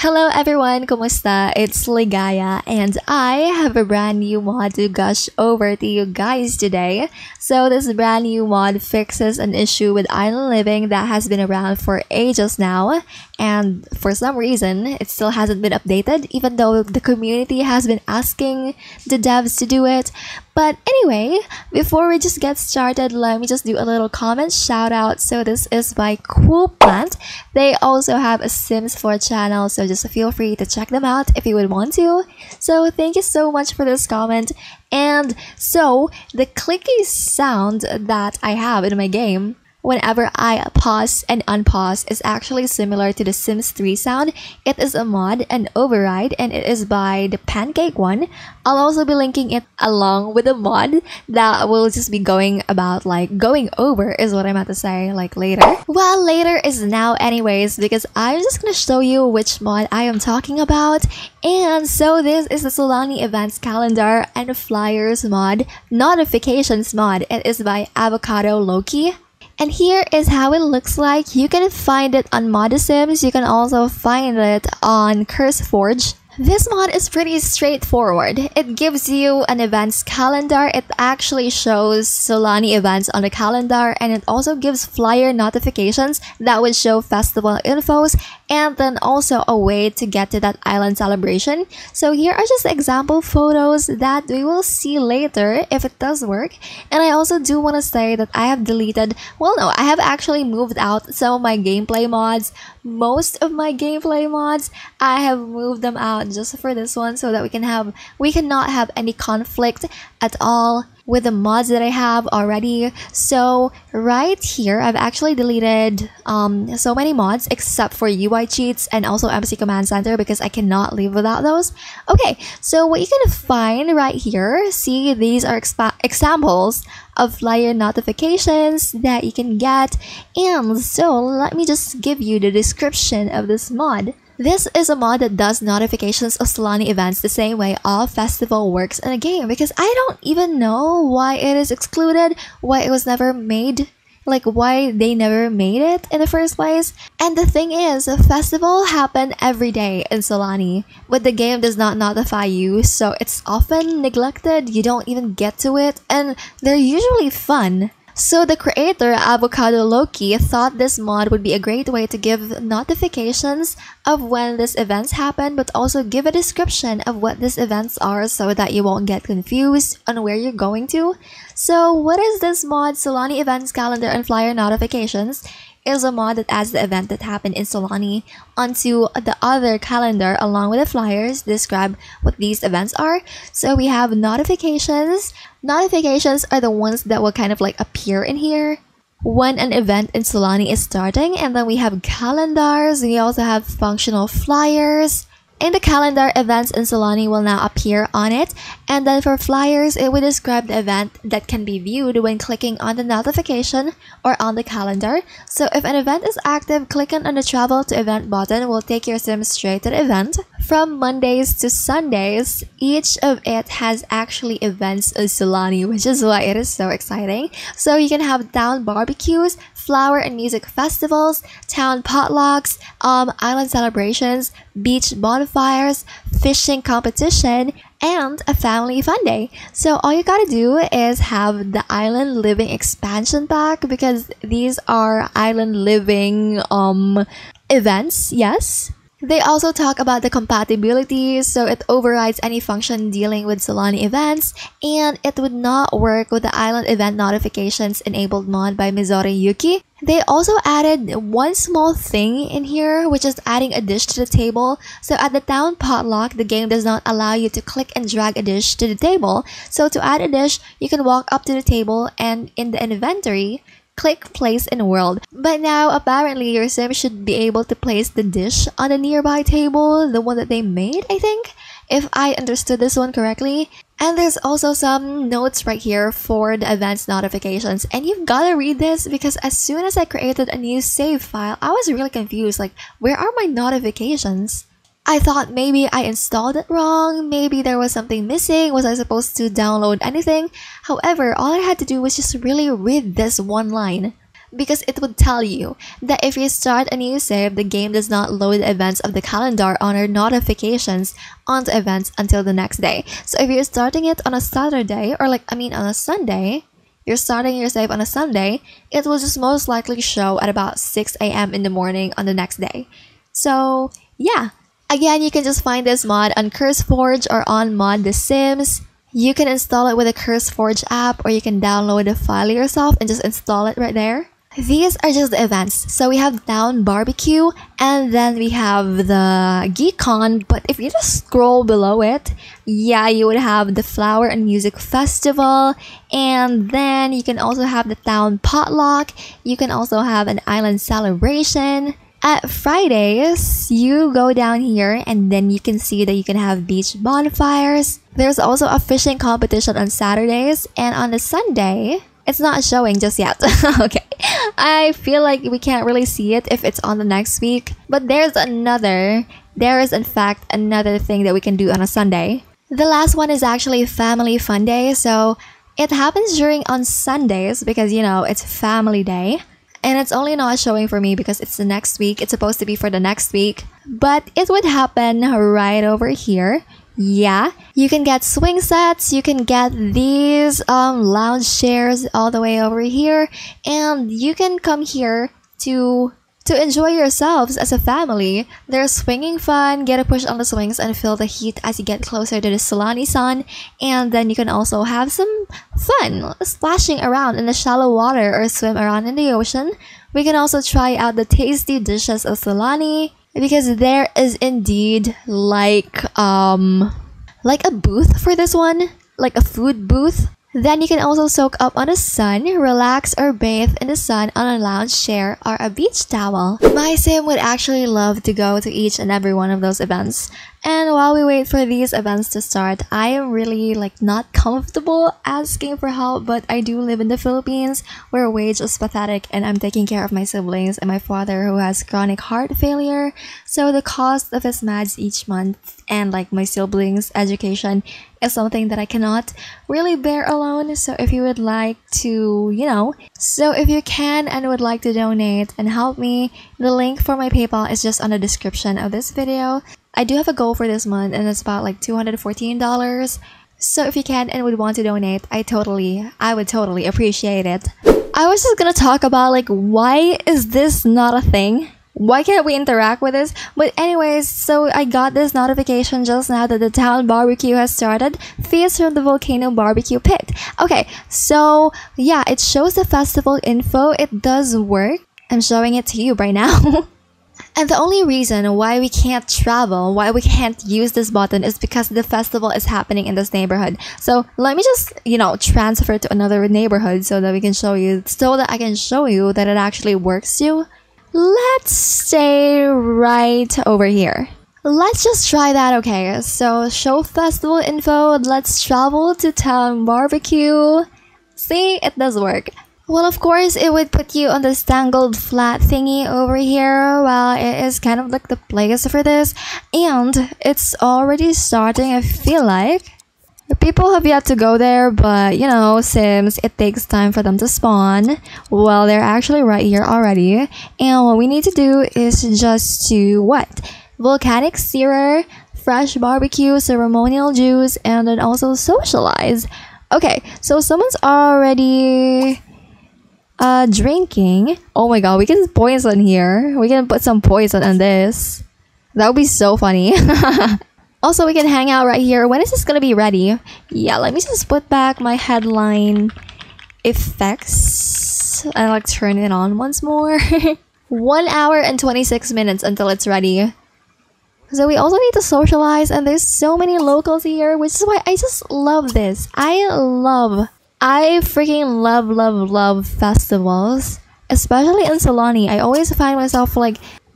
Hello everyone, kumusta? It's Ligaya and I have a brand new mod to gush over to you guys today. So this brand new mod fixes an issue with island living that has been around for ages now, and for some reason it still hasn't been updated even though the community has been asking the devs to do it. But anyway, before we just get started, let me just do a little comment shout out. So this is by Cool Plant. They also have a Sims 4 channel, so just feel free to check them out if you would want to. So thank you so much for this comment. And so the clicky sound that I have in my game whenever I pause and unpause is actually similar to the Sims 3 sound. It is a mod, an override, and it is by the Pancake one. I'll also be linking it along with a mod that will just be going over is what I'm about to say, like later. Well, later is now anyways, because I'm just gonna show you which mod I am talking about. And so this is the Sulani events calendar and flyers mod, notifications mod. It is by Avocado Loki. And here is how it looks like. You can find it on Modisims. You can also find it on CurseForge. This mod is pretty straightforward. It gives you an events calendar. It actually shows Sulani events on the calendar, and it also gives flyer notifications that would show festival infos, and then also a way to get to that island celebration. So here are just example photos that we will see later if it does work. And I also do want to say that I have deleted, I have actually moved out some of my gameplay mods. Most of my gameplay mods, I have moved them out just for this one so that we cannot have any conflict at all with the mods that I have already. So right here, I've actually deleted so many mods except for UI cheats and also MC Command Center because I cannot live without those. Okay, so what you can find right here, see, these are examples of flyer notifications that you can get. And so let me just give you the description of this mod. This is a mod that does notifications of Sulani events the same way all festival works in a game, because I don't even know why it is excluded, why it was never made, like why they never made it in the first place. And the thing is, a festival happen every day in Sulani, but the game does not notify you, so it's often neglected, you don't even get to it, and they're usually fun. So the creator, Avocado Loki, thought this mod would be a great way to give notifications of when these events happen, but also give a description of what these events are so that you won't get confused on where you're going to. So what is this mod? Sulani events calendar and flyer notifications is a mod that adds the event that happened in Sulani onto the other calendar along with the flyers describe what these events are. So we have notifications. Notifications are the ones that will kind of like appear in here when an event in Sulani is starting. And then we have calendars. We also have functional flyers. In the calendar, events in Sulani will now appear on it, and then for flyers, it will describe the event that can be viewed when clicking on the notification or on the calendar. So if an event is active, clicking on the travel to event button will take your sim straight to the event. From Mondays to Sundays, each of it has actually events in Sulani, which is why it is so exciting. So you can have town barbecues, flower and music festivals, town potlucks, island celebrations, beach bonfires, fishing competition, and a family fun day. So all you gotta do is have the island living expansion pack, because these are island living events, yes. They also talk about the compatibility, so it overrides any function dealing with Sulani events, and it would not work with the island event notifications enabled mod by Mizori Yuki. They also added one small thing in here, which is adding a dish to the table. So at the town potluck, the game does not allow you to click and drag a dish to the table. So to add a dish, you can walk up to the table and in the inventory, click place in world. But now apparently your sim should be able to place the dish on the nearby table, the one that they made, I think, if I understood this one correctly. And there's also some notes right here for the events notifications, and you've gotta read this because as soon as I created a new save file, I was really confused, like, where are my notifications? I thought maybe I installed it wrong, maybe there was something missing, was I supposed to download anything? However, all I had to do was just really read this one line. because it would tell you that if you start a new save, the game does not load the events of the calendar on our notifications onto events until the next day. So if you're starting it on a Saturday, or on a Sunday, you're starting your save on a Sunday, it will just most likely show at about 6 a.m. in the morning on the next day. So yeah, again, you can just find this mod on CurseForge or on Mod The Sims. You can install it with a CurseForge app, or you can download the file yourself and just install it right there. These are just the events. So we have Town Barbecue, and then we have the GeekCon, but if you just scroll below it, yeah, you would have the Flower and Music Festival, and then you can also have the Town Potluck. You can also have an Island Celebration. At Fridays, you go down here and then you can see that you can have beach bonfires. There's also a fishing competition on Saturdays, and on the Sunday, it's not showing just yet. Okay, I feel like we can't really see it if it's on the next week, but there is in fact another thing that we can do on a Sunday. The last one is actually Family Fun Day, so it happens on Sundays because it's Family Day. And it's only not showing for me because it's the next week. It's supposed to be for the next week. But it would happen right over here. Yeah. You can get swing sets. You can get these lounge chairs all the way over here. And you can come here to enjoy yourselves as a family. There's swinging fun, get a push on the swings and feel the heat as you get closer to the Sulani sun. And then you can also have some fun splashing around in the shallow water or swim around in the ocean. We can also try out the tasty dishes of Sulani, because there is indeed like a booth for this one, like a food booth. Then you can also soak up on the sun, relax or bathe in the sun on a lounge chair or a beach towel. My sim would actually love to go to each and every one of those events. And while we wait for these events to start, I am really not comfortable asking for help, but I do live in the Philippines where wage is pathetic and I'm taking care of my siblings and my father who has chronic heart failure. So the cost of his meds each month and my siblings' education is something that I cannot really bear alone. So if you would like to, if you can and would like to donate and help me, the link for my PayPal is just on the description of this video. I do have a goal for this month and it's about $214. So if you can and would want to donate, I would totally appreciate it. I was just gonna talk about why is this not a thing? Why can't we interact with this? But anyways, so I got this notification just now that the Town Barbecue has started. Feast from the Volcano Barbecue Pit. Okay, so yeah, it shows the festival info. It does work. I'm showing it to you right now. And the only reason why we can't travel, why we can't use this button is because the festival is happening in this neighborhood. So let me just, transfer to another neighborhood so that I can show you that it actually works too. Let's stay right over here. Let's just try that, okay? So show festival info, let's travel to Town Barbecue. See, it does work. Well, of course, it would put you on this tangled flat thingy over here. Well, it is kind of like the place for this. And it's already starting, I feel like. People have yet to go there, but Sims, it takes time for them to spawn. Well, they're actually right here already. And what we need to do is just to volcanic searer, fresh barbecue, ceremonial juice, and then also socialize. Okay, so someone's already drinking. Oh my god, we can poison here. We can put some poison on this. That would be so funny. Also, we can hang out right here. When is this gonna be ready? Yeah, let me just put back my headline effects and turn it on once more. 1 hour and 26 minutes until it's ready. So we also need to socialize, and there's so many locals here, which is why I just love this. I freaking love festivals, especially in Sulani. I always find myself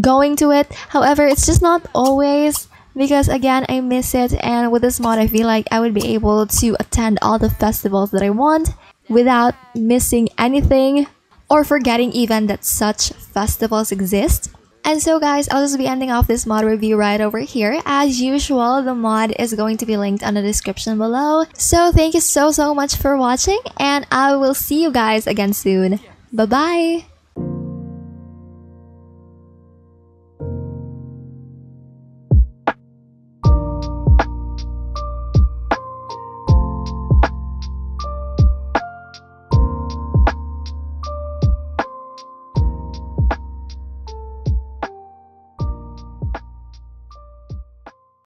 going to it. However, it's just not always, because again, I miss it, and with this mod I feel like I would be able to attend all the festivals that I want without missing anything or forgetting even that such festivals exist. And so guys, I'll just be ending off this mod review right over here. As usual, the mod is going to be linked on the description below. So thank you so much for watching, and I will see you guys again soon. Bye bye!